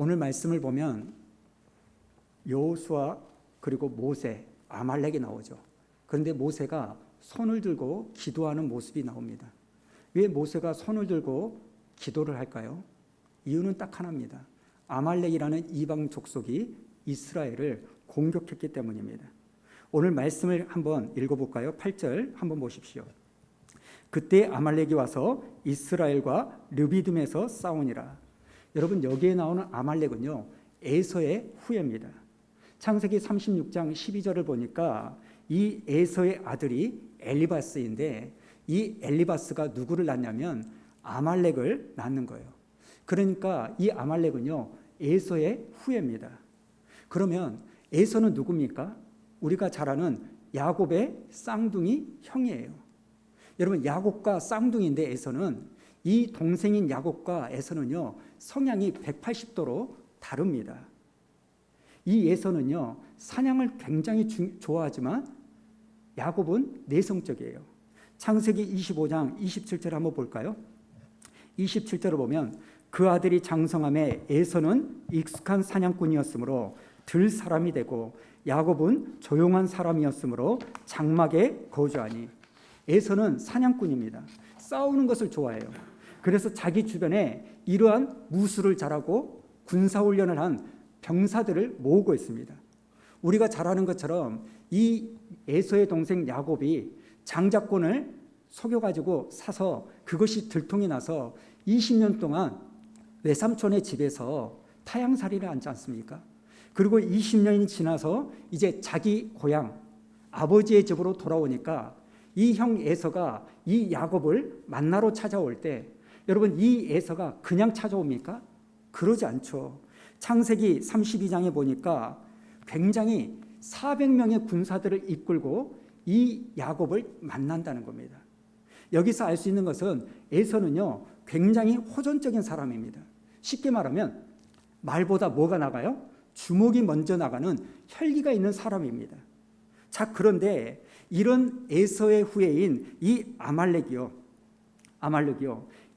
오늘 말씀을 보면 여호수아 그리고 모세, 아말렉이 나오죠. 그런데 모세가 손을 들고 기도하는 모습이 나옵니다. 왜 모세가 손을 들고 기도를 할까요? 이유는 딱 하나입니다. 아말렉이라는 이방 족속이 이스라엘을 공격했기 때문입니다. 오늘 말씀을 한번 읽어볼까요? 8절 한번 보십시오. 그때 아말렉이 와서 이스라엘과 르비딤에서 싸우니라. 여러분, 여기에 나오는 아말렉은요, 에서의 후예입니다. 창세기 36장 12절을 보니까 이 에서의 아들이 엘리바스인데, 이 엘리바스가 누구를 낳냐면 아말렉을 낳는 거예요. 그러니까 이 아말렉은요, 에서의 후예입니다. 그러면 에서는 누굽니까? 우리가 잘 아는 야곱의 쌍둥이 형이에요. 여러분, 야곱과 쌍둥이인데 에서는, 이 동생인 야곱과 에서는요, 성향이 180도로 다릅니다. 이 에서는요, 사냥을 굉장히 좋아하지만 야곱은 내성적이에요. 창세기 25장 27절 한번 볼까요? 27절을 보면 그 아들이 장성함에 에서는 익숙한 사냥꾼이었으므로 들 사람이 되고 야곱은 조용한 사람이었으므로 장막에 거주하니. 에서는 사냥꾼입니다. 싸우는 것을 좋아해요. 그래서 자기 주변에 이러한 무술을 잘하고 군사훈련을 한 병사들을 모으고 있습니다. 우리가 잘 아는 것처럼 이 에서의 동생 야곱이 장자권을 속여가지고 사서 그것이 들통이 나서 20년 동안 외삼촌의 집에서 타향살이를 하지 않습니까? 그리고 20년이 지나서 이제 자기 고향 아버지의 집으로 돌아오니까 이 형 에서가 이 야곱을 만나러 찾아올 때, 여러분, 이 에서가 그냥 찾아옵니까? 그러지 않죠. 창세기 32장에 보니까 굉장히 400명의 군사들을 이끌고 이 야곱을 만난다는 겁니다. 여기서 알 수 있는 것은 에서는요, 굉장히 호전적인 사람입니다. 쉽게 말하면 말보다 뭐가 나가요? 주먹이 먼저 나가는 혈기가 있는 사람입니다. 자, 그런데 이런 에서의 후예인 이 아말렉이요,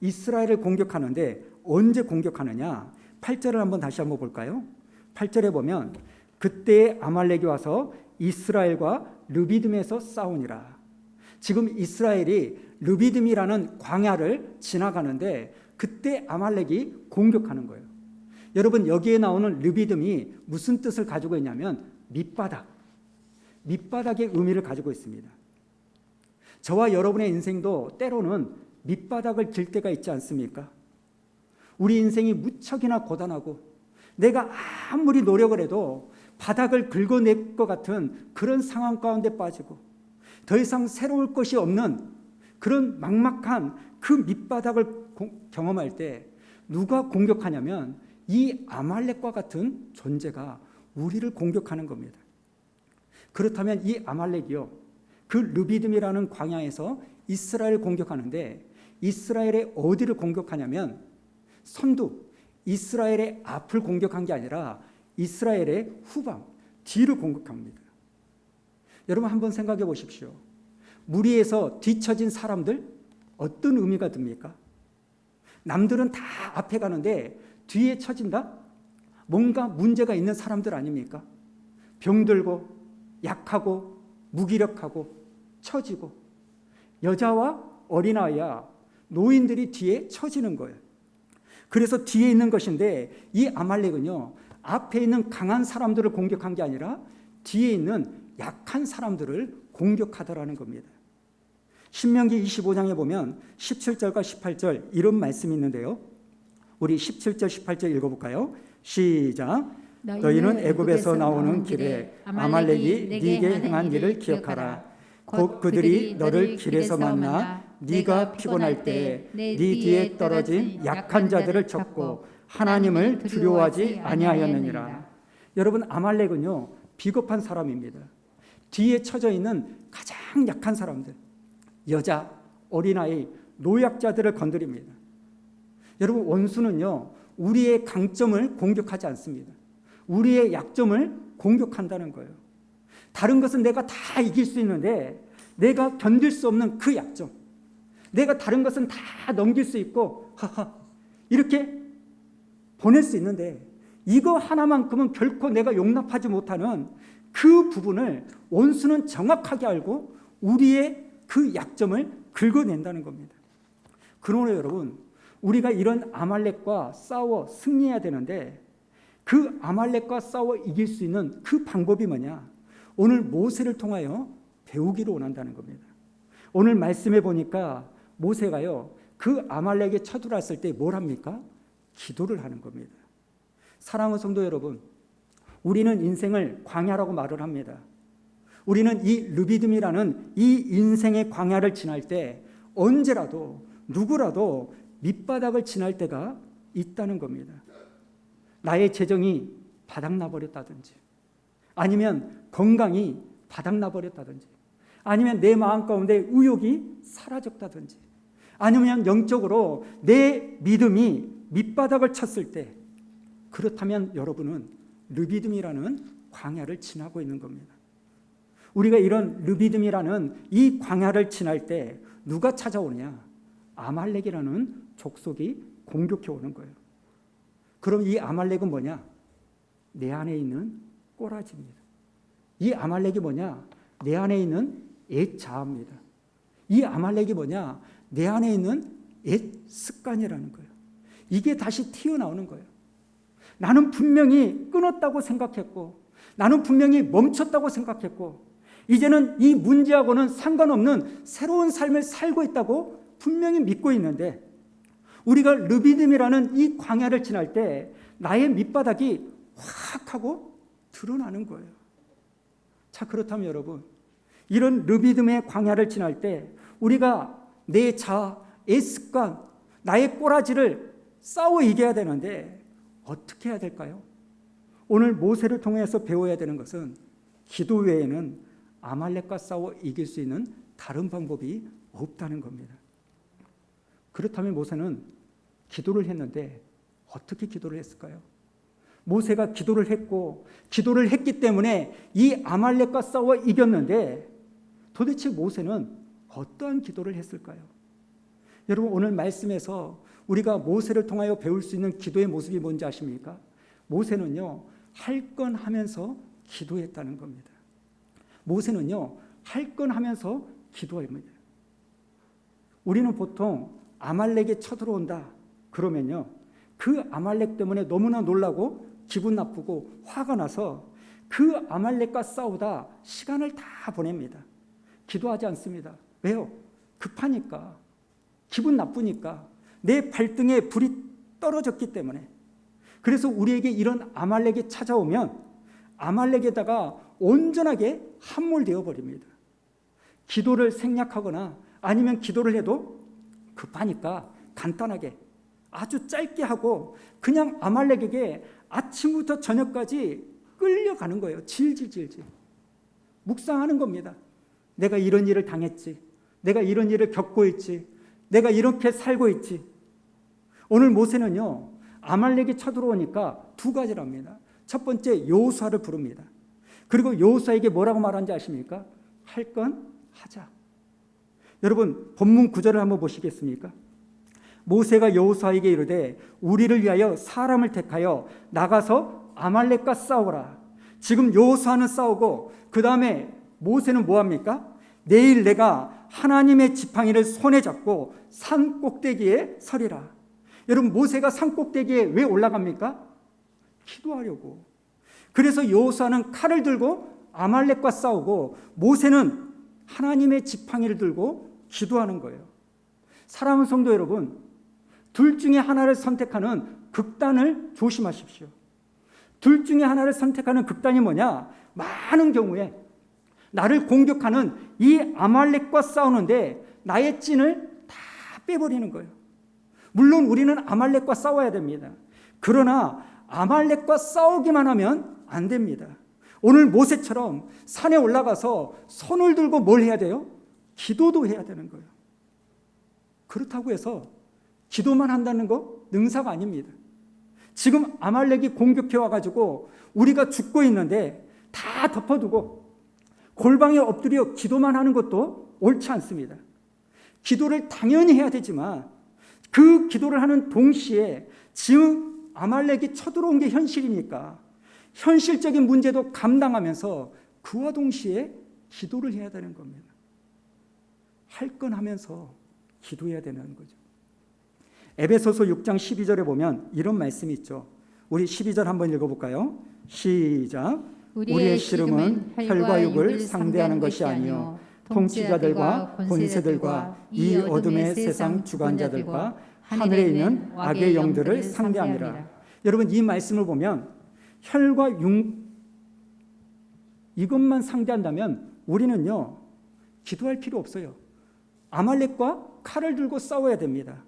이스라엘을 공격하는데 언제 공격하느냐? 8절을 한번 다시 한번 볼까요? 8절에 보면 그때 아말렉이 와서 이스라엘과 르비딤에서 싸우니라. 지금 이스라엘이 르비딤이라는 광야를 지나가는데 그때 아말렉이 공격하는 거예요. 여러분, 여기에 나오는 르비딤이 무슨 뜻을 가지고 있냐면 밑바닥의 의미를 가지고 있습니다. 저와 여러분의 인생도 때로는 밑바닥을 길 때가 있지 않습니까? 우리 인생이 무척이나 고단하고 내가 아무리 노력을 해도 바닥을 긁어낼 것 같은 그런 상황 가운데 빠지고 더 이상 새로울 것이 없는 그런 막막한 그 밑바닥을 경험할 때 누가 공격하냐면 이 아말렉과 같은 존재가 우리를 공격하는 겁니다. 그렇다면 이 아말렉이요, 그 르비딤이라는 광야에서 이스라엘을 공격하는데 이스라엘의 어디를 공격하냐면 선두, 이스라엘의 앞을 공격한 게 아니라 이스라엘의 후방, 뒤를 공격합니다. 여러분, 한번 생각해 보십시오. 무리에서 뒤처진 사람들 어떤 의미가 듭니까? 남들은 다 앞에 가는데 뒤에 처진다? 뭔가 문제가 있는 사람들 아닙니까? 병들고 약하고 무기력하고 처지고 여자와 어린아이야 노인들이 뒤에 처지는 거예요. 그래서 뒤에 있는 것인데 이 아말렉은요, 앞에 있는 강한 사람들을 공격한 게 아니라 뒤에 있는 약한 사람들을 공격하더라는 겁니다. 신명기 25장에 보면 17절과 18절 이런 말씀이 있는데요. 우리 17절 18절 읽어볼까요? 시작. 너희는 애굽에서 나오는 길에 아말렉이 네게 행한 일을 기억하라. 곧 그들이 너를 길에서 만나 네가 피곤할 때 네 뒤에 떨어진 약한 자들을 쳤고 하나님을 두려워하지 아니하였느니라. 여러분, 아말렉은요, 비겁한 사람입니다. 뒤에 처져 있는 가장 약한 사람들, 여자, 어린아이, 노약자들을 건드립니다. 여러분, 원수는요, 우리의 강점을 공격하지 않습니다. 우리의 약점을 공격한다는 거예요. 다른 것은 내가 다 이길 수 있는데 내가 견딜 수 없는 그 약점, 내가 다른 것은 다 넘길 수 있고 이렇게 보낼 수 있는데 이거 하나만큼은 결코 내가 용납하지 못하는 그 부분을 원수는 정확하게 알고 우리의 그 약점을 긁어낸다는 겁니다. 그러므로 여러분, 우리가 이런 아말렉과 싸워 승리해야 되는데 그 아말렉과 싸워 이길 수 있는 그 방법이 뭐냐? 오늘 모세를 통하여 배우기를 원한다는 겁니다. 오늘 말씀해 보니까 모세가요, 그 아말렉에 쳐들어왔을 때 뭘 합니까? 기도를 하는 겁니다. 사랑하는 성도 여러분, 우리는 인생을 광야라고 말을 합니다. 우리는 이 르비딤이라는 이 인생의 광야를 지날 때 언제라도 누구라도 밑바닥을 지날 때가 있다는 겁니다. 나의 재정이 바닥나버렸다든지, 아니면 건강이 바닥나버렸다든지, 아니면 내 마음 가운데 의욕이 사라졌다든지, 아니면 영적으로 내 믿음이 밑바닥을 쳤을 때, 그렇다면 여러분은 르비딤이라는 광야를 지나고 있는 겁니다. 우리가 이런 르비딤이라는 이 광야를 지날 때 누가 찾아오느냐? 아말렉이라는 족속이 공격해 오는 거예요. 그럼 이 아말렉은 뭐냐? 내 안에 있는 꼬라지입니다. 이 아말렉이 뭐냐? 내 안에 있는 옛 자아입니다. 이 아말렉이 뭐냐? 내 안에 있는 옛 습관이라는 거예요. 이게 다시 튀어나오는 거예요. 나는 분명히 끊었다고 생각했고, 나는 분명히 멈췄다고 생각했고, 이제는 이 문제하고는 상관없는 새로운 삶을 살고 있다고 분명히 믿고 있는데, 우리가 르비딤이라는 이 광야를 지날 때 나의 밑바닥이 확 하고 드러나는 거예요. 자, 그렇다면 여러분, 이런 르비딤의 광야를 지날 때 우리가 내 자아, 내 습관, 나의 꼬라지를 싸워 이겨야 되는데 어떻게 해야 될까요? 오늘 모세를 통해서 배워야 되는 것은 기도 외에는 아말렉과 싸워 이길 수 있는 다른 방법이 없다는 겁니다. 그렇다면 모세는 기도를 했는데 어떻게 기도를 했을까요? 모세가 기도를 했고 기도를 했기 때문에 이 아말렉과 싸워 이겼는데 도대체 모세는 어떠한 기도를 했을까요? 여러분, 오늘 말씀에서 우리가 모세를 통하여 배울 수 있는 기도의 모습이 뭔지 아십니까? 모세는요, 할 건 하면서 기도했다는 겁니다. 모세는요, 할 건 하면서 기도합니다. 우리는 보통 아말렉에 쳐들어온다 그러면요, 그 아말렉 때문에 너무나 놀라고 기분 나쁘고 화가 나서 그 아말렉과 싸우다 시간을 다 보냅니다. 기도하지 않습니다. 왜요? 급하니까, 기분 나쁘니까, 내 발등에 불이 떨어졌기 때문에. 그래서 우리에게 이런 아말렉이 찾아오면 아말렉에다가 온전하게 함몰되어 버립니다. 기도를 생략하거나 아니면 기도를 해도 급하니까 간단하게 아주 짧게 하고 그냥 아말렉에게 아침부터 저녁까지 끌려가는 거예요. 질질질질 묵상하는 겁니다. 내가 이런 일을 당했지, 내가 이런 일을 겪고 있지, 내가 이렇게 살고 있지. 오늘 모세는요, 아말렉이 쳐들어오니까 두 가지를 합니다. 첫 번째, 여호수아를 부릅니다. 그리고 여호수아에게 뭐라고 말하는지 아십니까? 할 건 하자. 여러분, 본문 9절을 한번 보시겠습니까? 모세가 여호수아에게 이르되 우리를 위하여 사람을 택하여 나가서 아말렉과 싸우라. 지금 여호수아는 싸우고 그 다음에 모세는 뭐합니까? 내일 내가 하나님의 지팡이를 손에 잡고 산 꼭대기에 서리라. 여러분, 모세가 산 꼭대기에 왜 올라갑니까? 기도하려고. 그래서 여호수아는 칼을 들고 아말렉과 싸우고 모세는 하나님의 지팡이를 들고 기도하는 거예요. 사랑하는 성도 여러분, 둘 중에 하나를 선택하는 극단을 조심하십시오. 둘 중에 하나를 선택하는 극단이 뭐냐? 많은 경우에 나를 공격하는 이 아말렉과 싸우는데 나의 찐을 다 빼버리는 거예요. 물론 우리는 아말렉과 싸워야 됩니다. 그러나 아말렉과 싸우기만 하면 안 됩니다. 오늘 모세처럼 산에 올라가서 손을 들고 뭘 해야 돼요? 기도도 해야 되는 거예요. 그렇다고 해서 기도만 한다는 거 능사가 아닙니다. 지금 아말렉이 공격해 와가지고 우리가 죽고 있는데 다 덮어두고 골방에 엎드려 기도만 하는 것도 옳지 않습니다. 기도를 당연히 해야 되지만 그 기도를 하는 동시에 지금 아말렉이 쳐들어온 게 현실이니까 현실적인 문제도 감당하면서 그와 동시에 기도를 해야 되는 겁니다. 할 건 하면서 기도해야 되는 거죠. 에베소서 6장 12절에 보면 이런 말씀이 있죠. 우리 12절 한번 읽어볼까요? 시작. 우리의 씨름은 혈과 육을 상대하는 것이 아니요 통치자들과 권세들과 이 어둠의 세상 주관자들과 하늘에 있는 악의 영들을 상대함이라. 여러분, 이 말씀을 보면 혈과 육 이것만 상대한다면 우리는요 기도할 필요 없어요. 아말렉과 칼을 들고 싸워야 됩니다.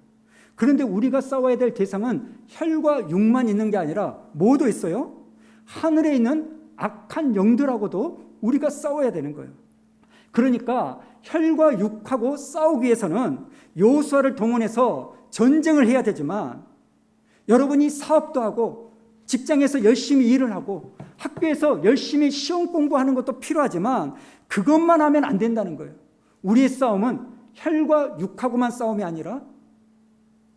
그런데 우리가 싸워야 될 대상은 혈과 육만 있는 게 아니라 뭐도 있어요? 하늘에 있는 악한 영들하고도 우리가 싸워야 되는 거예요. 그러니까 혈과 육하고 싸우기 위해서는 여호수아를 동원해서 전쟁을 해야 되지만 여러분이 사업도 하고 직장에서 열심히 일을 하고 학교에서 열심히 시험 공부하는 것도 필요하지만 그것만 하면 안 된다는 거예요. 우리의 싸움은 혈과 육하고만 싸움이 아니라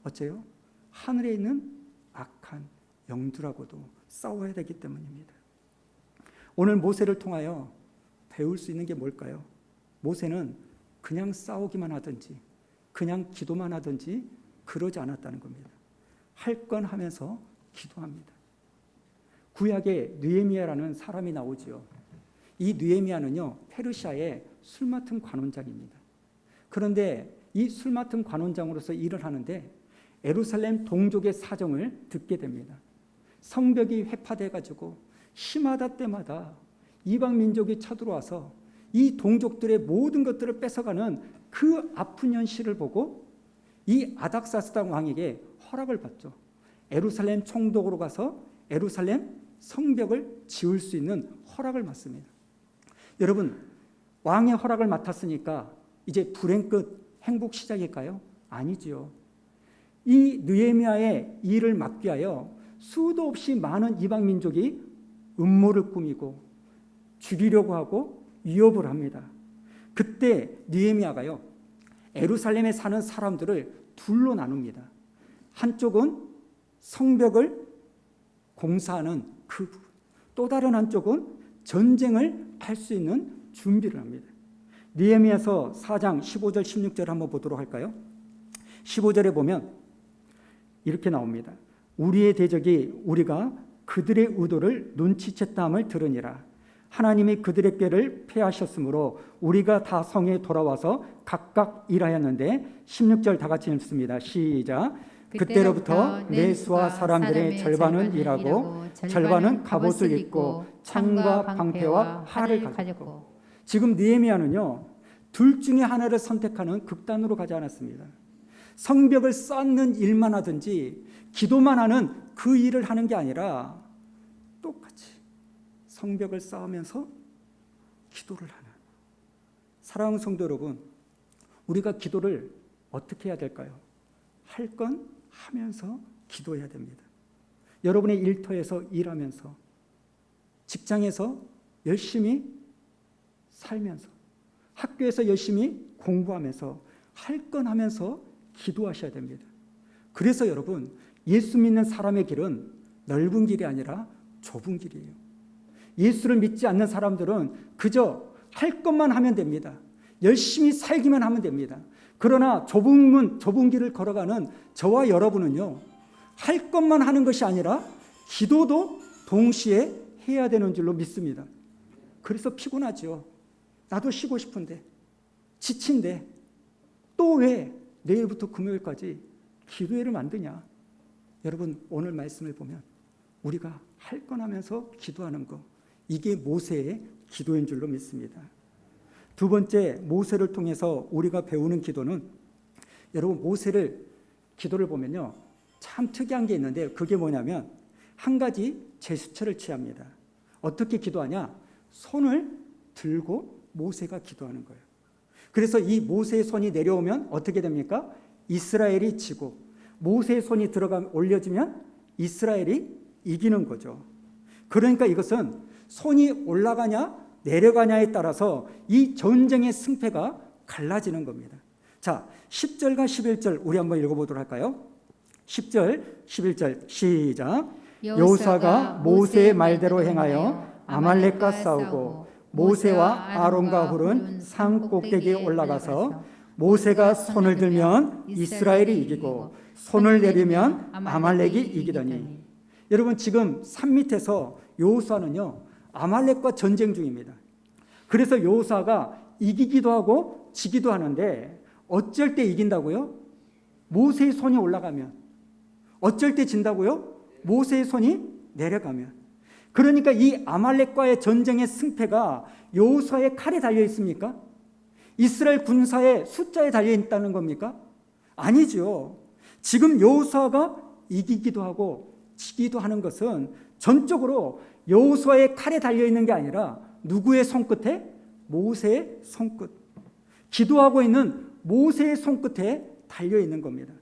어째요? 하늘에 있는 악한 영들하고도 싸워야 되기 때문입니다. 오늘 모세를 통하여 배울 수 있는 게 뭘까요? 모세는 그냥 싸우기만 하든지 그냥 기도만 하든지 그러지 않았다는 겁니다. 할 건 하면서 기도합니다. 구약에 느헤미야라는 사람이 나오지요. 이 느헤미야는요 페르시아의 술 맡은 관원장입니다. 그런데 이 술 맡은 관원장으로서 일을 하는데 예루살렘 동족의 사정을 듣게 됩니다. 성벽이 회파돼 가지고 시마다 때마다 이방 민족이 쳐들어와서 이 동족들의 모든 것들을 뺏어가는 그 아픈 현실을 보고 이 아닥사스당 왕에게 허락을 받죠. 예루살렘 총독으로 가서 예루살렘 성벽을 지을 수 있는 허락을 받습니다. 여러분, 왕의 허락을 맡았으니까 이제 불행 끝 행복 시작일까요? 아니지요. 이 느헤미야의 일을 막기 위하여 수도 없이 많은 이방 민족이 음모를 꾸미고 죽이려고 하고 위협을 합니다. 그때 느헤미야가요 예루살렘에 사는 사람들을 둘로 나눕니다. 한쪽은 성벽을 공사하는 그 부분, 또 다른 한쪽은 전쟁을 할 수 있는 준비를 합니다. 느헤미야서 4장 15절 16절 한번 보도록 할까요? 15절에 보면 이렇게 나옵니다. 우리의 대적이 우리가 그들의 의도를 눈치챘다함을 들으니라. 하나님이 그들의 꾀를 패하셨으므로 우리가 다 성에 돌아와서 각각 일하였는데 16절 다 같이 읽습니다. 시작. 그때로부터 내 수하 사람들의 절반은 일하고 절반은 갑옷을 입고 창과 방패와 활을 가졌고. 지금 느헤미야는요 둘 중에 하나를 선택하는 극단으로 가지 않았습니다. 성벽을 쌓는 일만 하든지 기도만 하는 그 일을 하는 게 아니라 똑같이 성벽을 쌓으면서 기도를 하는. 사랑하는 성도 여러분, 우리가 기도를 어떻게 해야 될까요? 할 건 하면서 기도해야 됩니다. 여러분의 일터에서 일하면서 직장에서 열심히 살면서 학교에서 열심히 공부하면서 할 건 하면서 기도하셔야 됩니다. 그래서 여러분, 예수 믿는 사람의 길은 넓은 길이 아니라 좁은 길이에요. 예수를 믿지 않는 사람들은 그저 할 것만 하면 됩니다. 열심히 살기만 하면 됩니다. 그러나 좁은 길을 걸어가는 저와 여러분은요, 할 것만 하는 것이 아니라 기도도 동시에 해야 되는 줄로 믿습니다. 그래서 피곤하죠. 나도 쉬고 싶은데, 지친데, 또 왜 내일부터 금요일까지 기도회를 만드냐? 여러분, 오늘 말씀을 보면 우리가 할 건 하면서 기도하는 거, 이게 모세의 기도인 줄로 믿습니다. 두 번째, 모세를 통해서 우리가 배우는 기도는, 여러분 모세를 기도를 보면요 참 특이한 게 있는데 그게 뭐냐면 한 가지 제스처를 취합니다. 어떻게 기도하냐? 손을 들고 모세가 기도하는 거예요. 그래서 이 모세의 손이 내려오면 어떻게 됩니까? 이스라엘이 지고, 모세의 손이 올려지면 이스라엘이 이기는 거죠. 그러니까 이것은 손이 올라가냐 내려가냐에 따라서 이 전쟁의 승패가 갈라지는 겁니다. 자, 10절과 11절 우리 한번 읽어보도록 할까요? 10절, 11절 시작. 여호수아가 모세의 말대로 행하여 아말렉과 싸우고 모세와 아론과 훌은 산 꼭대기에 올라가서 모세가 손을 들면 이스라엘이 이기고 손을 내리면 아말렉이 이기더니. 여러분 지금 산 밑에서 여호수아는요 아말렉과 전쟁 중입니다. 그래서 여호수아가 이기기도 하고 지기도 하는데 어쩔 때 이긴다고요? 모세의 손이 올라가면. 어쩔 때 진다고요? 모세의 손이 내려가면. 그러니까 이 아말렉과의 전쟁의 승패가 여호수아의 칼에 달려 있습니까? 이스라엘 군사의 숫자에 달려 있다는 겁니까? 아니죠. 지금 여호수아가 이기기도 하고 지기도 하는 것은 전적으로 여호수아의 칼에 달려 있는 게 아니라 누구의 손끝에? 모세의 손끝. 기도하고 있는 모세의 손끝에 달려 있는 겁니다.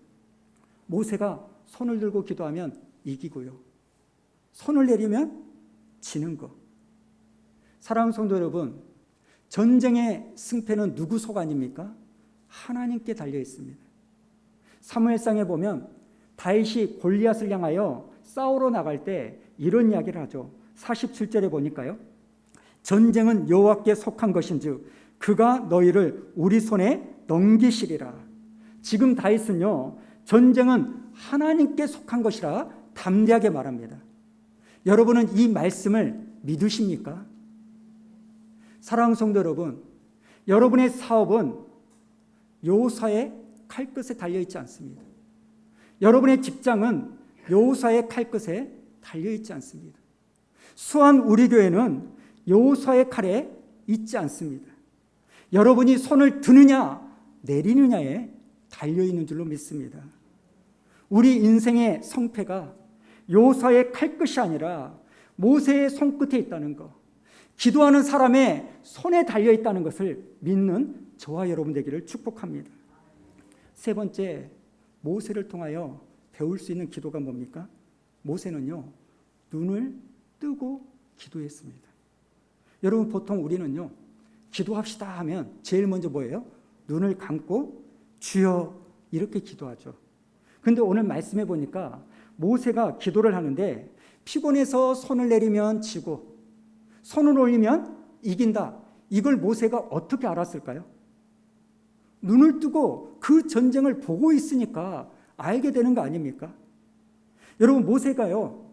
모세가 손을 들고 기도하면 이기고요. 손을 내리면 지는 거. 사랑하는 성도 여러분, 전쟁의 승패는 누구 속 아닙니까? 하나님께 달려 있습니다. 사무엘상에 보면 다윗이 골리앗을 향하여 싸우러 나갈 때 이런 이야기를 하죠. 47절에 보니까요. 전쟁은 여호와께 속한 것인즉 그가 너희를 우리 손에 넘기시리라. 지금 다윗은요 전쟁은 하나님께 속한 것이라 담대하게 말합니다. 여러분은 이 말씀을 믿으십니까? 사랑하는 성도 여러분, 여러분의 사업은 여호수아의 칼끝에 달려있지 않습니다. 여러분의 직장은 여호수아의 칼끝에 달려있지 않습니다. 수원 우리 교회는 여호수아의 칼에 있지 않습니다. 여러분이 손을 드느냐 내리느냐에 달려있는 줄로 믿습니다. 우리 인생의 성패가 여호수아의 칼끝이 아니라 모세의 손끝에 있다는 것, 기도하는 사람의 손에 달려있다는 것을 믿는 저와 여러분 되기를 축복합니다. 세 번째, 모세를 통하여 배울 수 있는 기도가 뭡니까? 모세는요 눈을 뜨고 기도했습니다. 여러분 보통 우리는요 기도합시다 하면 제일 먼저 뭐예요? 눈을 감고 주여 이렇게 기도하죠. 그런데 오늘 말씀해 보니까 모세가 기도를 하는데 피곤해서 손을 내리면 지고 손을 올리면 이긴다. 이걸 모세가 어떻게 알았을까요? 눈을 뜨고 그 전쟁을 보고 있으니까 알게 되는 거 아닙니까? 여러분 모세가요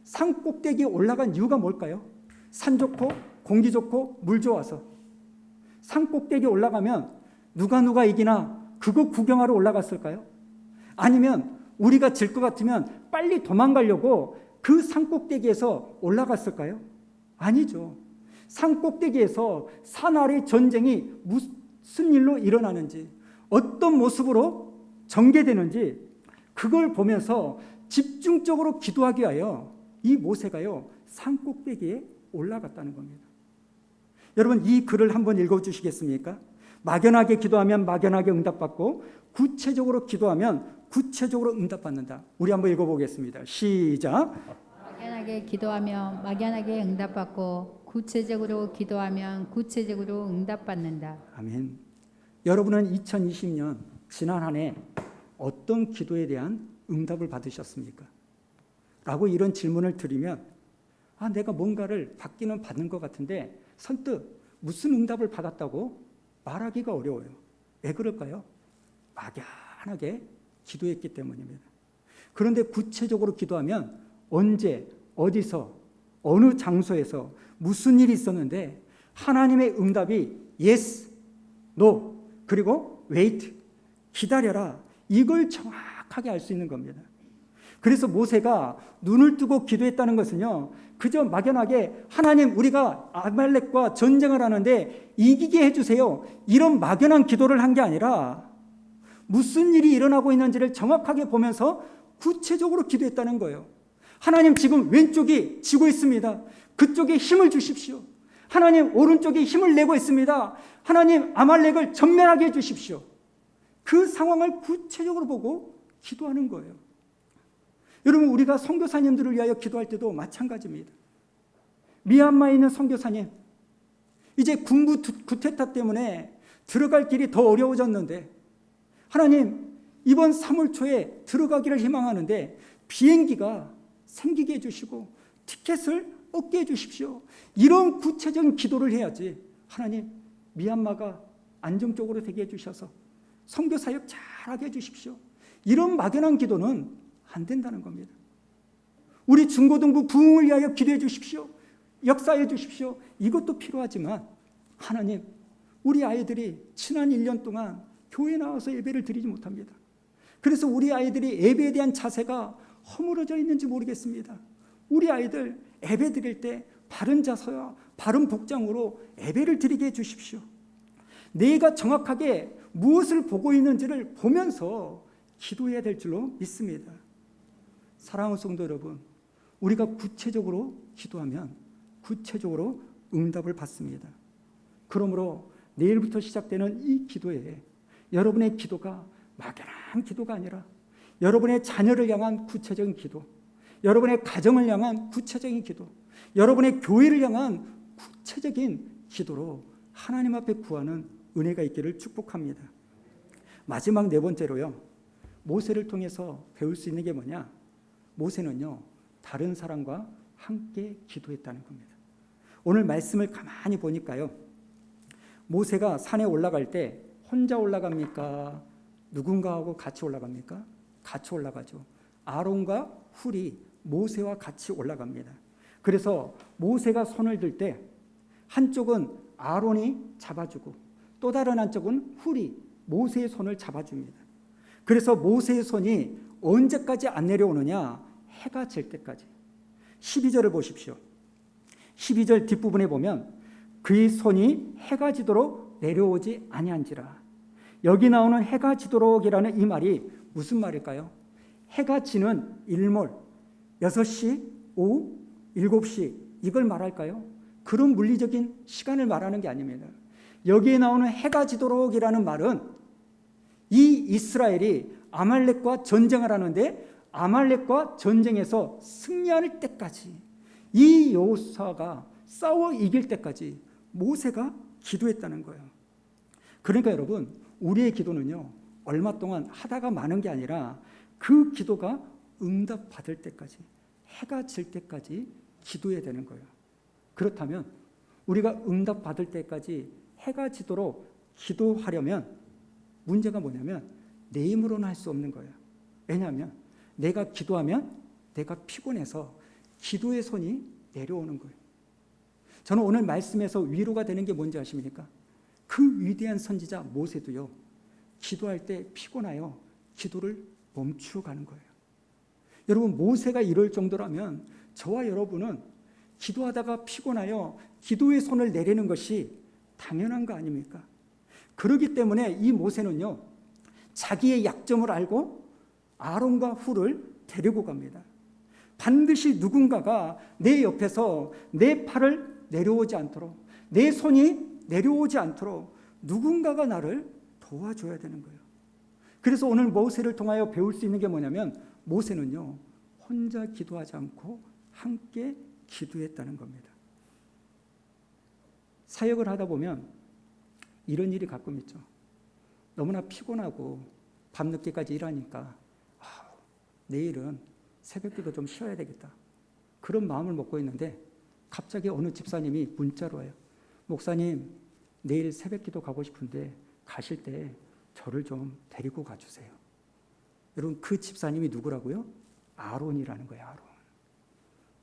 산 꼭대기에 올라간 이유가 뭘까요? 산 좋고 공기 좋고 물 좋아서. 산 꼭대기에 올라가면 누가 이기나 그거 구경하러 올라갔을까요? 아니면 우리가 질 것 같으면 빨리 도망가려고 그 산 꼭대기에서 올라갔을까요? 아니죠. 산 꼭대기에서 산 아래 전쟁이 무슨 일로 일어나는지 어떤 모습으로 전개되는지 그걸 보면서 집중적으로 기도하기 위하여 이 모세가요 산 꼭대기에 올라갔다는 겁니다. 여러분 이 글을 한번 읽어주시겠습니까? 막연하게 기도하면 막연하게 응답받고 구체적으로 기도하면 구체적으로 응답받는다. 우리 한번 읽어보겠습니다. 시작. 막연하게 기도하면 막연하게 응답받고 구체적으로 기도하면 구체적으로 응답받는다. 아멘. 여러분은 2020년 지난 한 해 어떤 기도에 대한 응답을 받으셨습니까? 라고 이런 질문을 드리면 내가 뭔가를 받기는 받는 것 같은데 선뜻 무슨 응답을 받았다고 말하기가 어려워요. 왜 그럴까요? 막연하게 기도했기 때문입니다. 그런데 구체적으로 기도하면 언제, 어디서, 어느 장소에서 무슨 일이 있었는데 하나님의 응답이 yes, no, 그리고 wait, 기다려라. 이걸 정확하게 알 수 있는 겁니다. 그래서 모세가 눈을 뜨고 기도했다는 것은요 그저 막연하게 하나님 우리가 아말렉과 전쟁을 하는데 이기게 해주세요 이런 막연한 기도를 한 게 아니라 무슨 일이 일어나고 있는지를 정확하게 보면서 구체적으로 기도했다는 거예요. 하나님 지금 왼쪽이 지고 있습니다. 그쪽에 힘을 주십시오. 하나님 오른쪽에 힘을 내고 있습니다. 하나님 아말렉을 전멸하게 해주십시오. 그 상황을 구체적으로 보고 기도하는 거예요. 여러분 우리가 선교사님들을 위하여 기도할 때도 마찬가지입니다. 미얀마에 있는 선교사님 이제 군부 구테타 때문에 들어갈 길이 더 어려워졌는데 하나님 이번 3월 초에 들어가기를 희망하는데 비행기가 생기게 해주시고 티켓을 얻게 해주십시오. 이런 구체적인 기도를 해야지. 하나님, 미얀마가 안정적으로 되게 해주셔서 선교 사역 잘하게 해주십시오. 이런 막연한 기도는 안 된다는 겁니다. 우리 중고등부 부흥을 위하여 기도해 주십시오. 역사해 주십시오. 이것도 필요하지만 하나님, 우리 아이들이 지난 1년 동안 교회 나와서 예배를 드리지 못합니다. 그래서 우리 아이들이 예배에 대한 자세가 허물어져 있는지 모르겠습니다. 우리 아이들 예배 드릴 때 바른 자세와 바른 복장으로 예배를 드리게 해주십시오. 내가 정확하게 무엇을 보고 있는지를 보면서 기도해야 될 줄로 믿습니다. 사랑하는 성도 여러분, 우리가 구체적으로 기도하면 구체적으로 응답을 받습니다. 그러므로 내일부터 시작되는 이 기도에 여러분의 기도가 막연한 기도가 아니라 여러분의 자녀를 향한 구체적인 기도, 여러분의 가정을 향한 구체적인 기도, 여러분의 교회를 향한 구체적인 기도로 하나님 앞에 구하는 은혜가 있기를 축복합니다. 마지막 네 번째로요, 모세를 통해서 배울 수 있는 게 뭐냐? 모세는요, 다른 사람과 함께 기도했다는 겁니다. 오늘 말씀을 가만히 보니까요, 모세가 산에 올라갈 때 혼자 올라갑니까? 누군가하고 같이 올라갑니까? 같이 올라가죠. 아론과 훌이 모세와 같이 올라갑니다. 그래서 모세가 손을 들 때 한쪽은 아론이 잡아주고 또 다른 한쪽은 훌이 모세의 손을 잡아줍니다. 그래서 모세의 손이 언제까지 안 내려오느냐? 해가 질 때까지. 12절을 보십시오. 12절 뒷부분에 보면 그의 손이 해가 지도록 내려오지 아니한지라. 여기 나오는 해가 지도록이라는 이 말이 무슨 말일까요? 해가 지는 일몰, 6시, 오후, 7시 이걸 말할까요? 그런 물리적인 시간을 말하는 게 아닙니다. 여기에 나오는 해가 지도록이라는 말은 이 이스라엘이 아말렉과 전쟁을 하는데 아말렉과 전쟁에서 승리할 때까지, 이 여호수아가 싸워 이길 때까지 모세가 기도했다는 거예요. 그러니까 여러분, 우리의 기도는요, 얼마 동안 하다가 마는 게 아니라 그 기도가 응답받을 때까지, 해가 질 때까지 기도해야 되는 거예요. 그렇다면 우리가 응답받을 때까지 해가 지도록 기도하려면 문제가 뭐냐면 내 힘으로는 할 수 없는 거예요. 왜냐하면 내가 기도하면 내가 피곤해서 기도의 손이 내려오는 거예요. 저는 오늘 말씀에서 위로가 되는 게 뭔지 아십니까? 그 위대한 선지자 모세도요, 기도할 때 피곤하여 기도를 멈추어 가는 거예요. 여러분, 모세가 이럴 정도라면 저와 여러분은 기도하다가 피곤하여 기도의 손을 내리는 것이 당연한 거 아닙니까? 그렇기 때문에 이 모세는요, 자기의 약점을 알고 아론과 훌을 데리고 갑니다. 반드시 누군가가 내 옆에서 내 팔을 내려오지 않도록, 내 손이 내려오지 않도록 누군가가 나를 도와줘야 되는 거예요. 그래서 오늘 모세를 통하여 배울 수 있는 게 뭐냐면 모세는요, 혼자 기도하지 않고 함께 기도했다는 겁니다. 사역을 하다 보면 이런 일이 가끔 있죠. 너무나 피곤하고 밤늦게까지 일하니까 내일은 새벽기도 좀 쉬어야 되겠다, 그런 마음을 먹고 있는데 갑자기 어느 집사님이 문자로 와요. 목사님, 내일 새벽기도 가고 싶은데 가실 때 저를 좀 데리고 가주세요. 여러분, 그 집사님이 누구라고요? 아론이라는 거예요. 아론.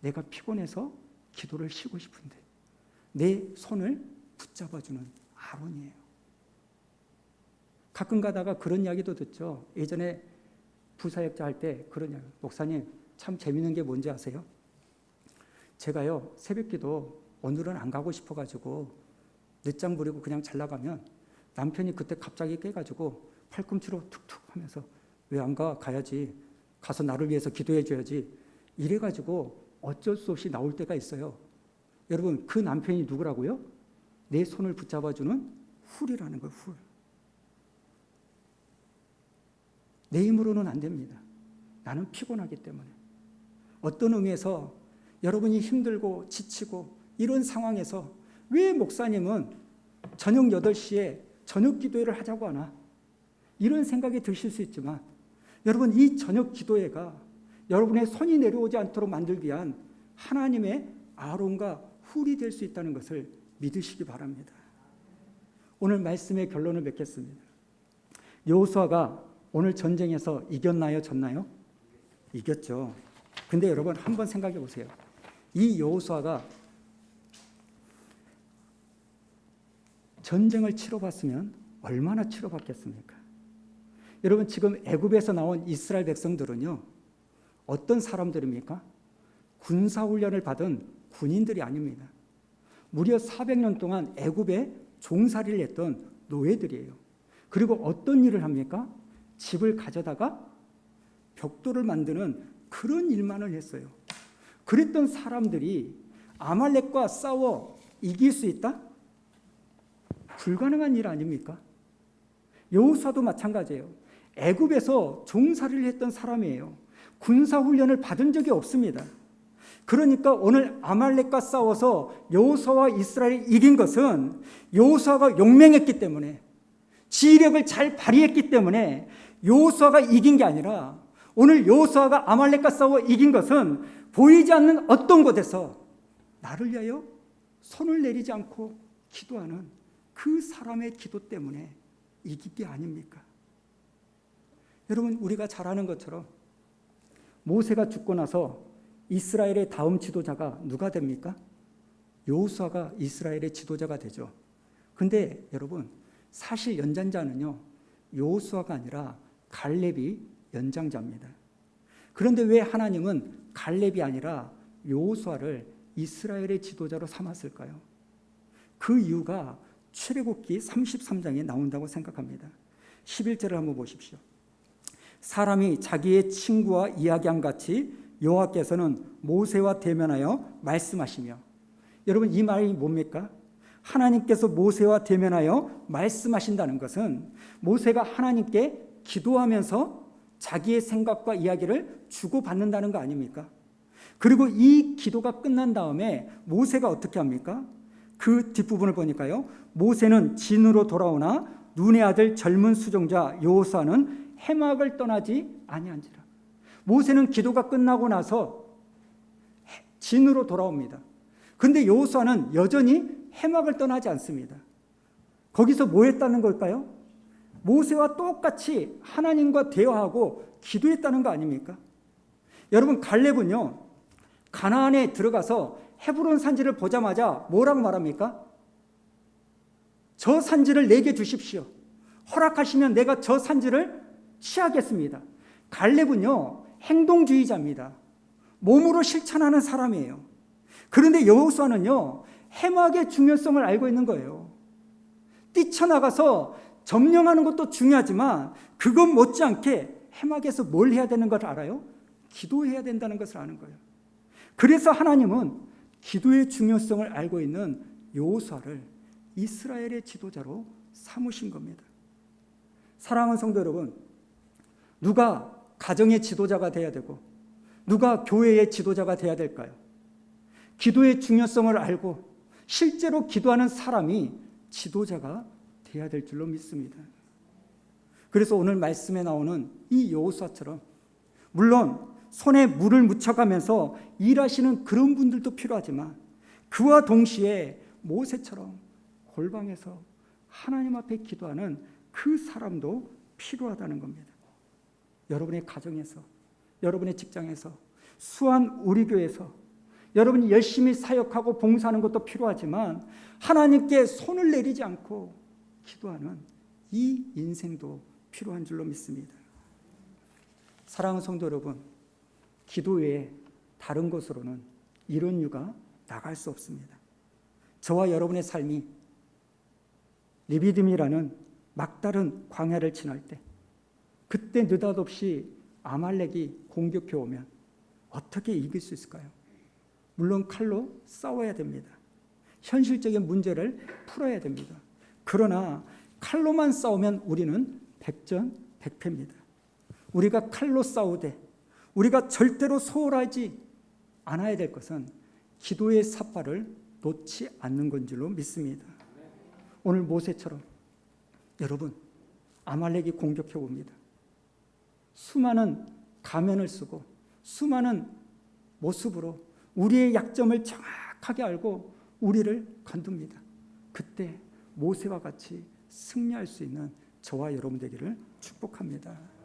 내가 피곤해서 기도를 쉬고 싶은데 내 손을 붙잡아주는 아론이에요. 가끔 가다가 그런 이야기도 듣죠. 예전에 부사역자 할 때 그런 이야기. 목사님, 참 재밌는 게 뭔지 아세요? 제가요, 새벽기도 오늘은 안 가고 싶어가지고 늦장 부리고 그냥 잘 나가면 남편이 그때 갑자기 깨가지고 팔꿈치로 툭툭 하면서 왜 안 가? 가야지. 가서 나를 위해서 기도해 줘야지. 이래가지고 어쩔 수 없이 나올 때가 있어요. 여러분, 그 남편이 누구라고요? 내 손을 붙잡아주는 훌이라는 거예요. 훌. 내 힘으로는 안 됩니다. 나는 피곤하기 때문에. 어떤 의미에서 여러분이 힘들고 지치고 이런 상황에서 왜 목사님은 저녁 8시에 저녁 기도회를 하자고 하나? 이런 생각이 드실 수 있지만 여러분, 이 저녁 기도회가 여러분의 손이 내려오지 않도록 만들기 위한 하나님의 아론과 훌이 될 수 있다는 것을 믿으시기 바랍니다. 오늘 말씀의 결론을 맺겠습니다. 여호수아가 오늘 전쟁에서 이겼나요? 졌나요? 이겼죠. 근데 여러분, 한번 생각해 보세요. 이 여호수아가 전쟁을 치러봤으면 얼마나 치러봤겠습니까? 여러분, 지금 애굽에서 나온 이스라엘 백성들은요, 어떤 사람들입니까? 군사훈련을 받은 군인들이 아닙니다. 무려 400년 동안 애굽에 종살이를 했던 노예들이에요. 그리고 어떤 일을 합니까? 집을 가져다가 벽돌을 만드는 그런 일만을 했어요. 그랬던 사람들이 아말렉과 싸워 이길 수 있다? 불가능한 일 아닙니까? 여호수아도 마찬가지예요. 애굽에서 종살이를 했던 사람이에요. 군사훈련을 받은 적이 없습니다. 그러니까 오늘 아말렉과 싸워서 여호수아와 이스라엘이 이긴 것은 여호수아가 용맹했기 때문에, 지휘력을 잘 발휘했기 때문에 여호수아가 이긴 게 아니라, 오늘 여호수아가 아말렉과 싸워 이긴 것은 보이지 않는 어떤 곳에서 나를 위하여 손을 내리지 않고 기도하는 그 사람의 기도 때문에 이긴 게 아닙니까? 여러분, 우리가 잘 아는 것처럼 모세가 죽고 나서 이스라엘의 다음 지도자가 누가 됩니까? 여호수아가 이스라엘의 지도자가 되죠. 근데 여러분, 사실 연장자는요, 여호수아가 아니라 갈렙이 연장자입니다. 그런데 왜 하나님은 갈렙이 아니라 여호수아를 이스라엘의 지도자로 삼았을까요? 그 이유가 출애굽기 33장에 나온다고 생각합니다. 11절을 한번 보십시오. 사람이 자기의 친구와 이야기한 같이 여호와께서는 모세와 대면하여 말씀하시며, 여러분, 이 말이 뭡니까? 하나님께서 모세와 대면하여 말씀하신다는 것은 모세가 하나님께 기도하면서 자기의 생각과 이야기를 주고받는다는 거 아닙니까? 그리고 이 기도가 끝난 다음에 모세가 어떻게 합니까? 그 뒷부분을 보니까요, 모세는 진으로 돌아오나 눈의 아들 젊은 수종자 여호수아는 해막을 떠나지 아니한지라. 모세는 기도가 끝나고 나서 진으로 돌아옵니다. 그런데 여호수아는 여전히 해막을 떠나지 않습니다. 거기서 뭐 했다는 걸까요? 모세와 똑같이 하나님과 대화하고 기도했다는 거 아닙니까? 여러분, 갈렙은요, 가나안에 들어가서 헤브론 산지를 보자마자 뭐라고 말합니까? 저 산지를 내게 주십시오. 허락하시면 내가 저 산지를 취하겠습니다. 갈렙은요, 행동주의자입니다. 몸으로 실천하는 사람이에요. 그런데 여호수아는요, 해막의 중요성을 알고 있는 거예요. 뛰쳐나가서 점령하는 것도 중요하지만 그것 못지않게 해막에서 뭘 해야 되는 걸 알아요? 기도해야 된다는 것을 아는 거예요. 그래서 하나님은 기도의 중요성을 알고 있는 여호수아를 이스라엘의 지도자로 삼으신 겁니다. 사랑하는 성도 여러분, 누가 가정의 지도자가 돼야 되고 누가 교회의 지도자가 돼야 될까요? 기도의 중요성을 알고 실제로 기도하는 사람이 지도자가 돼야 될 줄로 믿습니다. 그래서 오늘 말씀에 나오는 이 여호수아처럼, 물론 손에 물을 묻혀가면서 일하시는 그런 분들도 필요하지만 그와 동시에 모세처럼 골방에서 하나님 앞에 기도하는 그 사람도 필요하다는 겁니다. 여러분의 가정에서, 여러분의 직장에서, 수한 우리 교회에서 여러분이 열심히 사역하고 봉사하는 것도 필요하지만 하나님께 손을 내리지 않고 기도하는 이 인생도 필요한 줄로 믿습니다. 사랑하는 성도 여러분, 기도 외에 다른 곳으로는 이런 유가 나갈 수 없습니다. 저와 여러분의 삶이 리비딤이라는 막다른 광야를 지날 때, 그때 느닷없이 아말렉이 공격해 오면 어떻게 이길 수 있을까요? 물론 칼로 싸워야 됩니다. 현실적인 문제를 풀어야 됩니다. 그러나 칼로만 싸우면 우리는 백전백패입니다. 우리가 칼로 싸우되 우리가 절대로 소홀하지 않아야 될 것은 기도의 삿발을 놓지 않는 건 줄로 믿습니다. 오늘 모세처럼 여러분, 아말렉이 공격해 옵니다. 수많은 가면을 쓰고 수많은 모습으로 우리의 약점을 정확하게 알고 우리를 건듭니다. 그때 모세와 같이 승리할 수 있는 저와 여러분 되기를 축복합니다.